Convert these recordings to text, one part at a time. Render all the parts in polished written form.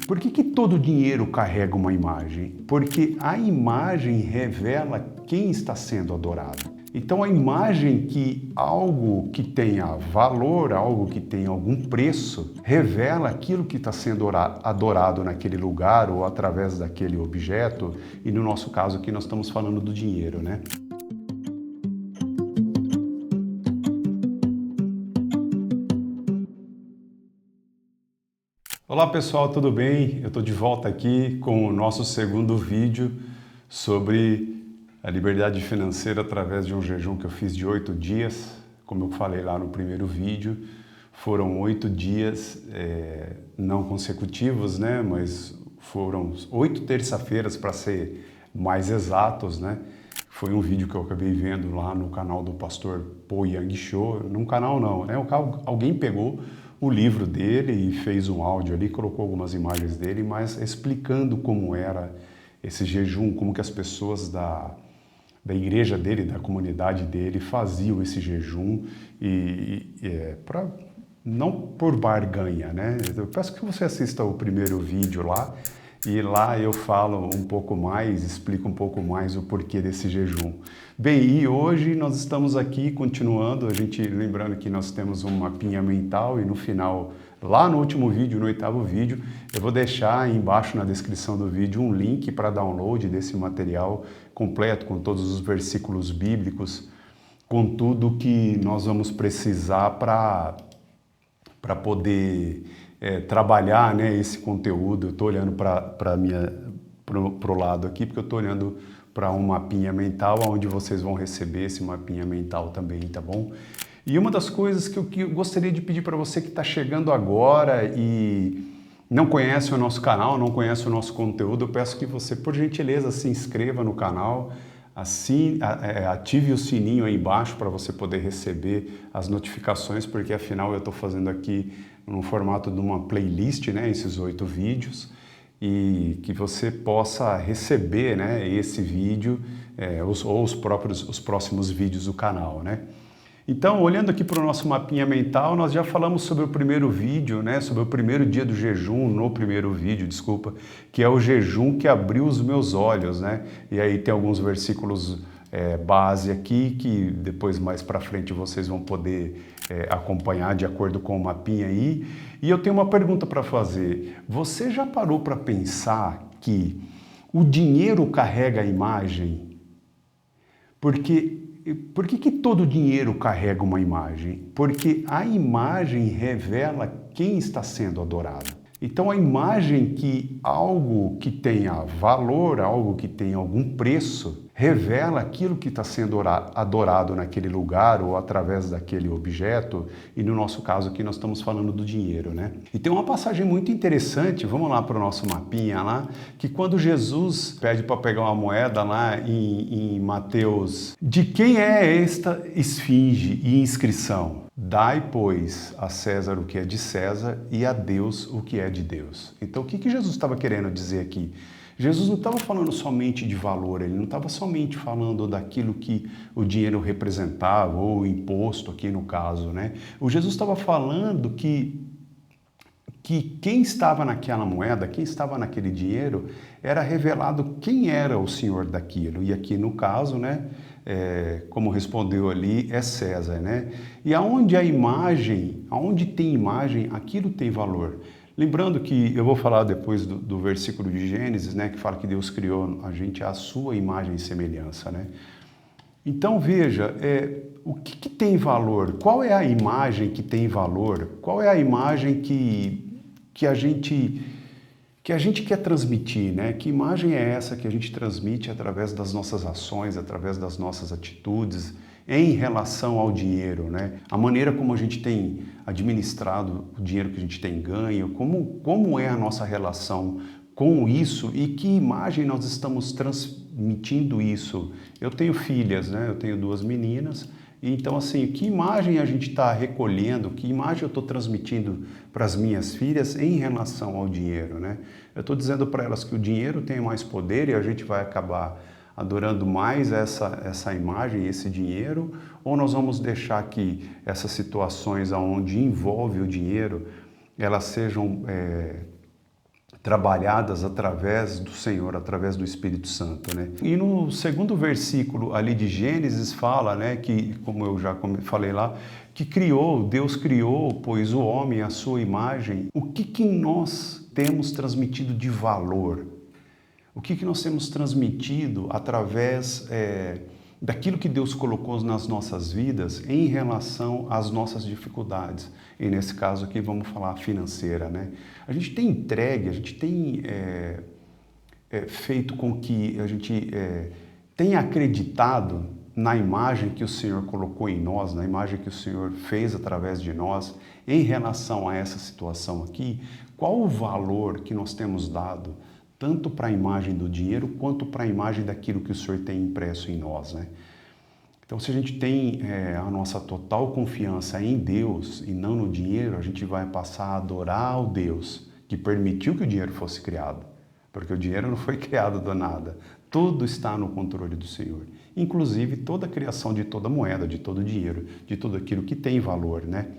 Por que todo dinheiro carrega uma imagem? Porque a imagem revela quem está sendo adorado. Então a imagem que algo que tenha valor, algo que tenha algum preço, revela aquilo que está sendo adorado naquele lugar ou através daquele objeto, e no nosso caso aqui nós estamos falando do dinheiro, né? Olá pessoal, tudo bem? Eu estou de volta aqui com o nosso segundo vídeo sobre a liberdade financeira através de um jejum que eu fiz de 8 dias. Como eu falei lá no primeiro vídeo, foram 8 dias não consecutivos, né? Mas foram 8 terça-feiras para ser mais exatos, né? Foi um vídeo que eu acabei vendo lá no canal do pastor Po Yang Cho. Num canal não, né? Alguém pegou o livro dele e fez um áudio ali, colocou algumas imagens dele, mas explicando como era esse jejum, como que as pessoas da igreja dele, da comunidade dele, faziam esse jejum não por barganha, né? Eu peço que você assista o primeiro vídeo lá, e lá eu falo um pouco mais, explico um pouco mais o porquê desse jejum. Bem, e hoje nós estamos aqui continuando, lembrando que nós temos um mapinha mental e no final, lá no último vídeo, no 8º vídeo, eu vou deixar aí embaixo na descrição do vídeo um link para download desse material completo, com todos os versículos bíblicos, com tudo que nós vamos precisar para poder trabalhar, né, esse conteúdo. Eu estou olhando para o lado aqui, porque eu estou olhando para um mapinha mental, onde vocês vão receber esse mapinha mental também, tá bom? E uma das coisas que eu gostaria de pedir para você que está chegando agora e não conhece o nosso canal, não conhece o nosso conteúdo, eu peço que você, por gentileza, se inscreva no canal, ative o sininho aí embaixo para você poder receber as notificações, porque afinal eu estou fazendo aqui no formato de uma playlist, né, esses 8 vídeos, e que você possa receber, né, esse vídeo ou os próximos vídeos do canal, né? Então, olhando aqui para o nosso mapinha mental, nós já falamos sobre o primeiro vídeo, né, sobre o primeiro dia do jejum, no primeiro vídeo, desculpa, que é o jejum que abriu os meus olhos, né? E aí tem alguns versículos base aqui, que depois mais para frente vocês vão poder acompanhar de acordo com o mapinha aí. E eu tenho uma pergunta para fazer. Você já parou para pensar que o dinheiro carrega a imagem? Por que todo dinheiro carrega uma imagem? Porque a imagem revela quem está sendo adorado. Então a imagem que algo que tenha valor, algo que tenha algum preço, revela aquilo que está sendo adorado naquele lugar ou através daquele objeto, e no nosso caso aqui nós estamos falando do dinheiro, né? E tem uma passagem muito interessante, vamos lá para o nosso mapinha lá, que quando Jesus pede para pegar uma moeda lá em Mateus, de quem é esta esfinge e inscrição? Dai, pois, a César o que é de César e a Deus o que é de Deus. Então o que Jesus estava querendo dizer aqui? Jesus não estava falando somente de valor, ele não estava somente falando daquilo que o dinheiro representava, ou o imposto aqui no caso, né? O Jesus estava falando que quem estava naquela moeda, quem estava naquele dinheiro, era revelado quem era o senhor daquilo. E aqui no caso, né, como respondeu ali, é César, né? E aonde tem imagem, aquilo tem valor. Lembrando que eu vou falar depois do versículo de Gênesis, né, que fala que Deus criou a gente à sua imagem e semelhança, né? Então veja, o que tem valor? Qual é a imagem que tem valor? Qual é a imagem que a gente quer transmitir, né? Que imagem é essa que a gente transmite através das nossas ações, através das nossas atitudes em relação ao dinheiro, né? A maneira como a gente tem administrado o dinheiro que a gente tem ganho, como é a nossa relação com isso e que imagem nós estamos transmitindo isso. Eu tenho filhas, né? Eu tenho 2 meninas. Então, assim, que imagem a gente está recolhendo, que imagem eu estou transmitindo para as minhas filhas em relação ao dinheiro, né? Eu estou dizendo para elas que o dinheiro tem mais poder e a gente vai acabar adorando mais essa imagem, esse dinheiro, ou nós vamos deixar que essas situações onde envolve o dinheiro, elas sejam trabalhadas através do Senhor, através do Espírito Santo, né? E no segundo versículo ali de Gênesis fala, né, que, como eu já falei lá, que Deus criou, pois o homem à sua imagem. O que nós temos transmitido de valor? O que nós temos transmitido através daquilo que Deus colocou nas nossas vidas em relação às nossas dificuldades? E nesse caso aqui vamos falar financeira, né? A gente tem entregue, a gente tem feito com que a gente tenha acreditado na imagem que o Senhor colocou em nós, na imagem que o Senhor fez através de nós em relação a essa situação aqui. Qual o valor que nós temos dado tanto para a imagem do dinheiro quanto para a imagem daquilo que o Senhor tem impresso em nós, né? Então, se a gente tem a nossa total confiança em Deus e não no dinheiro, a gente vai passar a adorar o Deus que permitiu que o dinheiro fosse criado, porque o dinheiro não foi criado do nada. Tudo está no controle do Senhor, inclusive toda a criação de toda moeda, de todo dinheiro, de tudo aquilo que tem valor, né?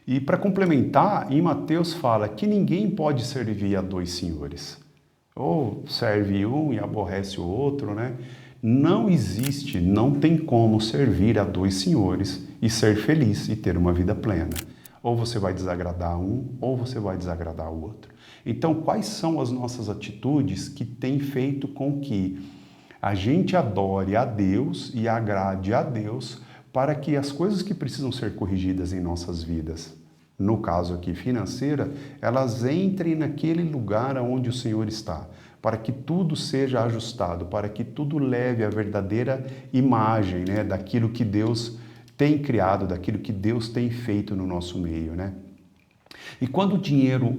E para complementar, em Mateus fala que ninguém pode servir a dois senhores. Ou serve um e aborrece o outro, né? Não existe, não tem como servir a dois senhores e ser feliz e ter uma vida plena. Ou você vai desagradar um, ou você vai desagradar o outro. Então, quais são as nossas atitudes que têm feito com que a gente adore a Deus e agrade a Deus para que as coisas que precisam ser corrigidas em nossas vidas, no caso aqui financeira, elas entrem naquele lugar onde o Senhor está, para que tudo seja ajustado, para que tudo leve à verdadeira imagem, né, daquilo que Deus tem criado, daquilo que Deus tem feito no nosso meio, né? E quando o dinheiro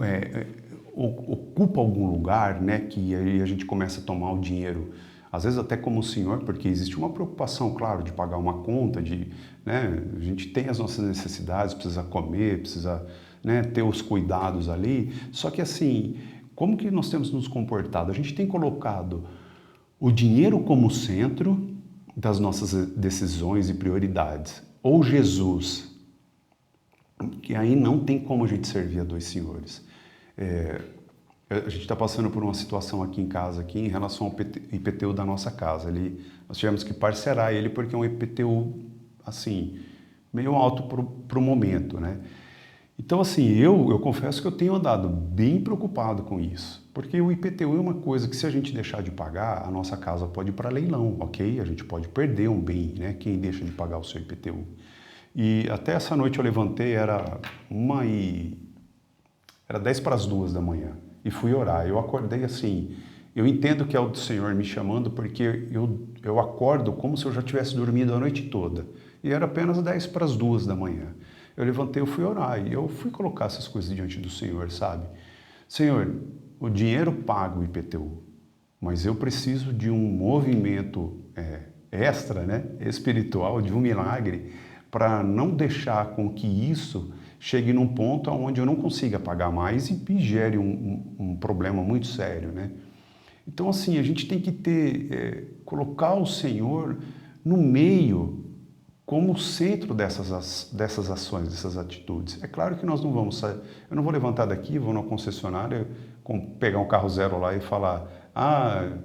ocupa algum lugar, né, que aí a gente começa a tomar o dinheiro, às vezes até como o Senhor, porque existe uma preocupação, claro, de pagar uma conta, né, a gente tem as nossas necessidades, precisa comer, precisa, né, ter os cuidados ali, só que assim, como que nós temos nos comportado? A gente tem colocado o dinheiro como centro das nossas decisões e prioridades, ou Jesus, que aí não tem como a gente servir a dois senhores. A gente está passando por uma situação aqui em casa, aqui, em relação ao IPTU da nossa casa. Nós tivemos que parcelar ele porque é um IPTU, assim, meio alto para o momento, né? Então, assim, eu confesso que eu tenho andado bem preocupado com isso, porque o IPTU é uma coisa que, se a gente deixar de pagar, a nossa casa pode ir para leilão, ok? A gente pode perder um bem, né? Quem deixa de pagar o seu IPTU. E até essa noite eu levantei, era 10 para as 2 da manhã, e fui orar. Eu acordei assim, eu entendo que é o Senhor me chamando, porque eu acordo como se eu já tivesse dormido a noite toda, e era apenas 10 para as 2 da manhã. Eu levantei, eu fui orar e eu fui colocar essas coisas diante do Senhor, sabe? Senhor, o dinheiro paga o IPTU, mas eu preciso de um movimento extra, né, espiritual, de um milagre, para não deixar com que isso chegue num ponto onde eu não consiga pagar mais e gere um problema muito sério, né? Então, assim, a gente tem que colocar o Senhor no meio, como centro dessas ações, dessas atitudes. É claro que nós não vamos sair, eu não vou levantar daqui, vou na concessionária, pegar um carro zero lá e falar,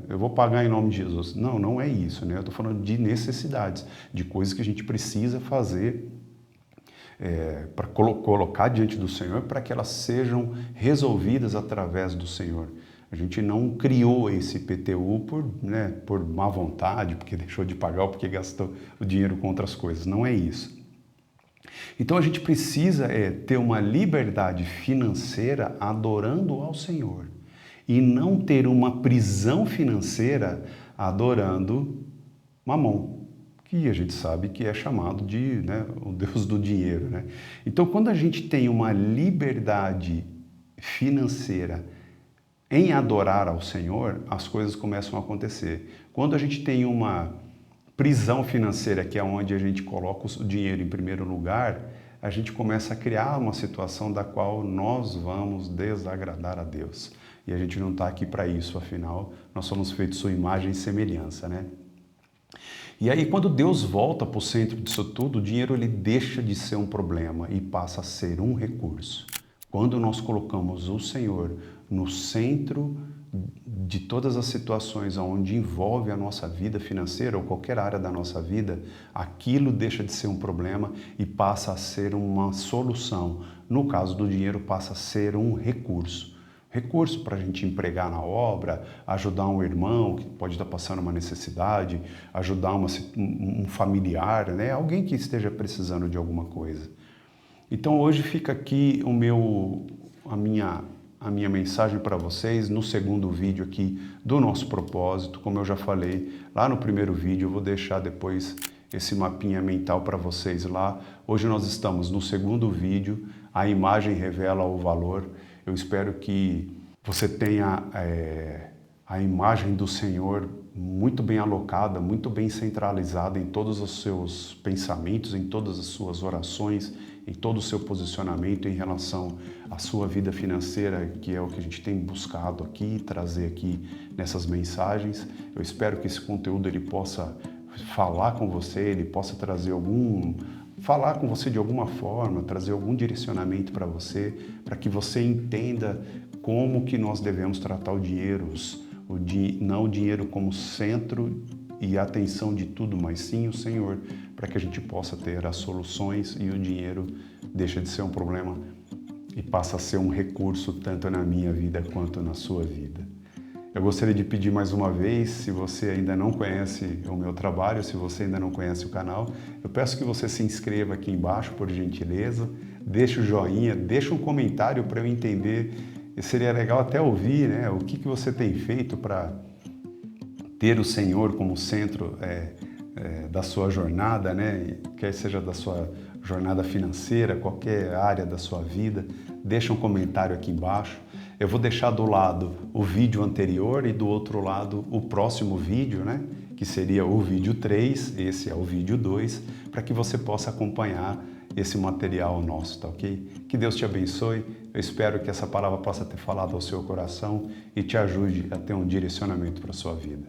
eu vou pagar em nome de Jesus. Não, não é isso, né? Eu estou falando de necessidades, de coisas que a gente precisa fazer para colocar diante do Senhor, para que elas sejam resolvidas através do Senhor. A gente não criou esse IPTU por má vontade, porque deixou de pagar ou porque gastou o dinheiro com outras coisas. Não é isso. Então a gente precisa ter uma liberdade financeira adorando ao Senhor e não ter uma prisão financeira adorando Mamon, que a gente sabe que é chamado de, né, o Deus do dinheiro, né? Então, quando a gente tem uma liberdade financeira em adorar ao Senhor, as coisas começam a acontecer. Quando a gente tem uma prisão financeira, que é onde a gente coloca o dinheiro em primeiro lugar, a gente começa a criar uma situação da qual nós vamos desagradar a Deus. E a gente não está aqui para isso, afinal, nós somos feitos sua imagem e semelhança, né? E aí, quando Deus volta para o centro disso tudo, o dinheiro ele deixa de ser um problema e passa a ser um recurso. Quando nós colocamos o Senhor no centro de todas as situações onde envolve a nossa vida financeira ou qualquer área da nossa vida, aquilo deixa de ser um problema e passa a ser uma solução. No caso do dinheiro, passa a ser um recurso. Recurso para a gente empregar na obra, ajudar um irmão que pode estar passando uma necessidade, ajudar um familiar, né? Alguém que esteja precisando de alguma coisa. Então hoje fica aqui a minha mensagem para vocês no segundo vídeo aqui do nosso propósito. Como eu já falei lá no primeiro vídeo, eu vou deixar depois esse mapinha mental para vocês lá. Hoje nós estamos no segundo vídeo, a imagem revela o valor. Eu espero que você tenha a imagem do Senhor muito bem alocada, muito bem centralizada em todos os seus pensamentos, em todas as suas orações, em todo o seu posicionamento em relação à sua vida financeira, que é o que a gente tem buscado aqui, trazer aqui nessas mensagens. Eu espero que esse conteúdo ele possa falar com você, ele possa trazer falar com você de alguma forma, trazer algum direcionamento para você, para que você entenda como que nós devemos tratar o dinheiro, não o dinheiro como centro e atenção de tudo, mas sim o Senhor, para que a gente possa ter as soluções e o dinheiro deixa de ser um problema e passa a ser um recurso tanto na minha vida quanto na sua vida. Eu gostaria de pedir mais uma vez, se você ainda não conhece o meu trabalho, se você ainda não conhece o canal, eu peço que você se inscreva aqui embaixo, por gentileza, deixe o joinha, deixe um comentário para eu entender, e seria legal até ouvir, né, o que você tem feito para ter o Senhor como centro da sua jornada, né, quer seja da sua jornada financeira, qualquer área da sua vida, deixa um comentário aqui embaixo. Eu vou deixar do lado o vídeo anterior e do outro lado o próximo vídeo, né? Que seria o vídeo 3, esse é o vídeo 2, para que você possa acompanhar esse material nosso, tá ok? Que Deus te abençoe, eu espero que essa palavra possa ter falado ao seu coração e te ajude a ter um direcionamento para a sua vida.